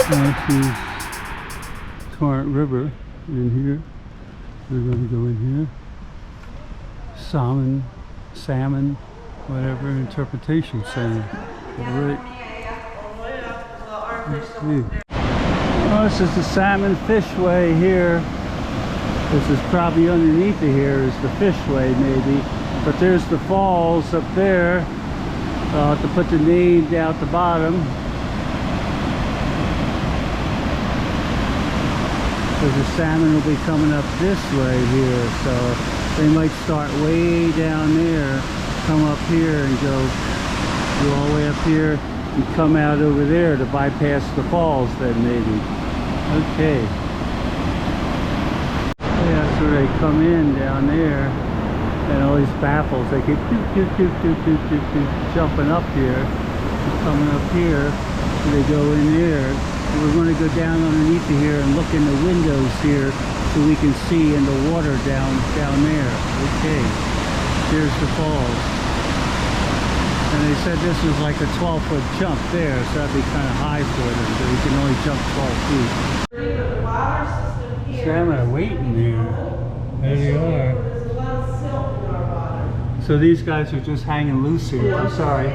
This is Torrent River in here. We're going to go in here. Salmon, whatever interpretation saying. Right. Oh, this is the salmon fishway here. This is probably underneath of here is the fishway maybe. But there's the falls up there. I'll have to put the name down at the bottom. So the salmon will be coming up this way here. So they might start way down there, come up here and go all the way up here and come out over there to bypass the falls then maybe. Okay. Yeah, that's where they come in down there. And all these baffles, they keep jumping up here, coming up here, and they go in there. And we're going to go down underneath of here and look in the windows here so we can see in the water down there. Okay, here's the falls. And they said this was like a 12-foot jump there, so that'd be kind of high for them, but you can only jump 12 feet. Salmon are waiting there. There they are. So these guys are just hanging loose here. I'm sorry.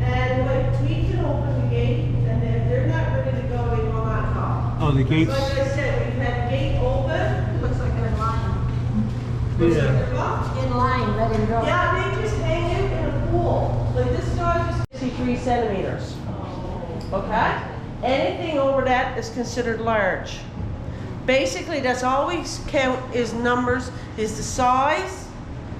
And like we can open the gate, and if they're not ready to go, they will not come. Oh, the gates. Like I said, we've had the gate open. It looks like they're in line. Looks like they're locked. In line, let him go. Yeah, they just hang out in a pool. Like this dog is 63 centimeters. Okay? Anything over that is considered large. Basically, that's all we count is numbers, is the size.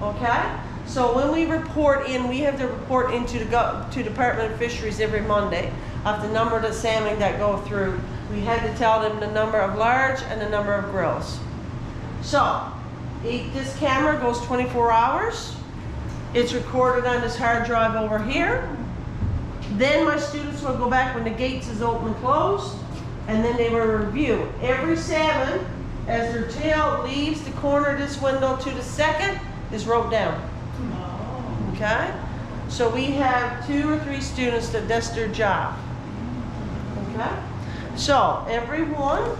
Okay, so when we report in, we have to report into the Department of Fisheries every Monday of the number of the salmon that go through. We had to tell them the number of large and the number of grills. So this camera goes 24 hours. It's recorded on this hard drive over here. Then my students will go back when the gates is open and closed, and then they will review every salmon as their tail leaves the corner of this window to the second is wrote down. Okay? So we have 2 or 3 students that's their job. Okay? So everyone,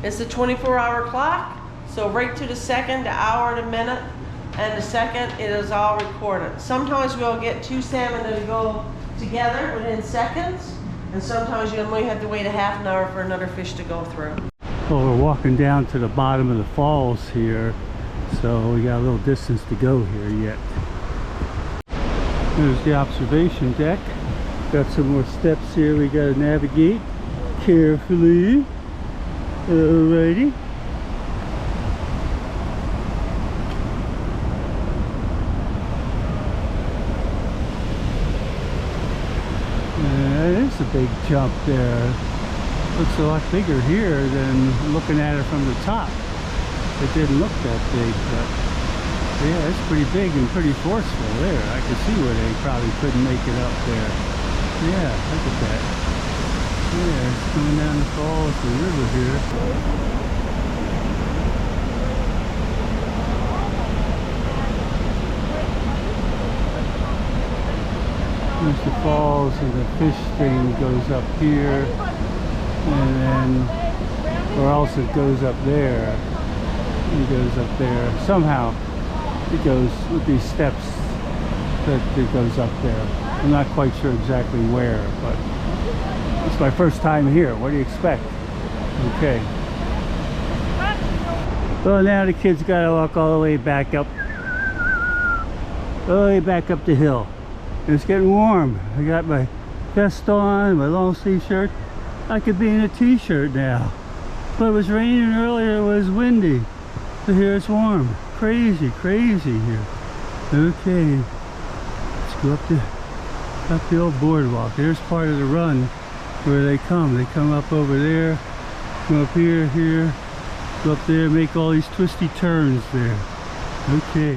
it's a 24-hour clock. So right to the second, the hour, the minute, and the second, it is all recorded. Sometimes we'll get 2 salmon that go together within seconds, and sometimes you only have to wait a half an hour for another fish to go through. Well, we're walking down to the bottom of the falls here. So we got a little distance to go here yet. There's the observation deck. Got some more steps here we got to navigate carefully. Alrighty. That is a big jump there. Looks a lot bigger here than looking at it from the top. It didn't look that big, but yeah, it's pretty big and pretty forceful there. I could see where they probably couldn't make it up there. Yeah, look at that. Yeah, it's coming down the falls, the river here. There's the falls and the fish thing goes up here, and then, or else it goes up there. It goes up there. Somehow it goes with these steps that it goes up there. I'm not quite sure exactly where, but it's my first time here. What do you expect? Okay. Well, now the kids got to walk all the way back up. All the way back up the hill. And it's getting warm. I got my vest on, my long sleeve shirt. I could be in a t-shirt now. But it was raining earlier, it was windy. So here it's warm. Crazy here. Okay. Let's go up the old boardwalk. There's part of the run where they come. They come up over there, come up here, go up there, make all these twisty turns there. Okay.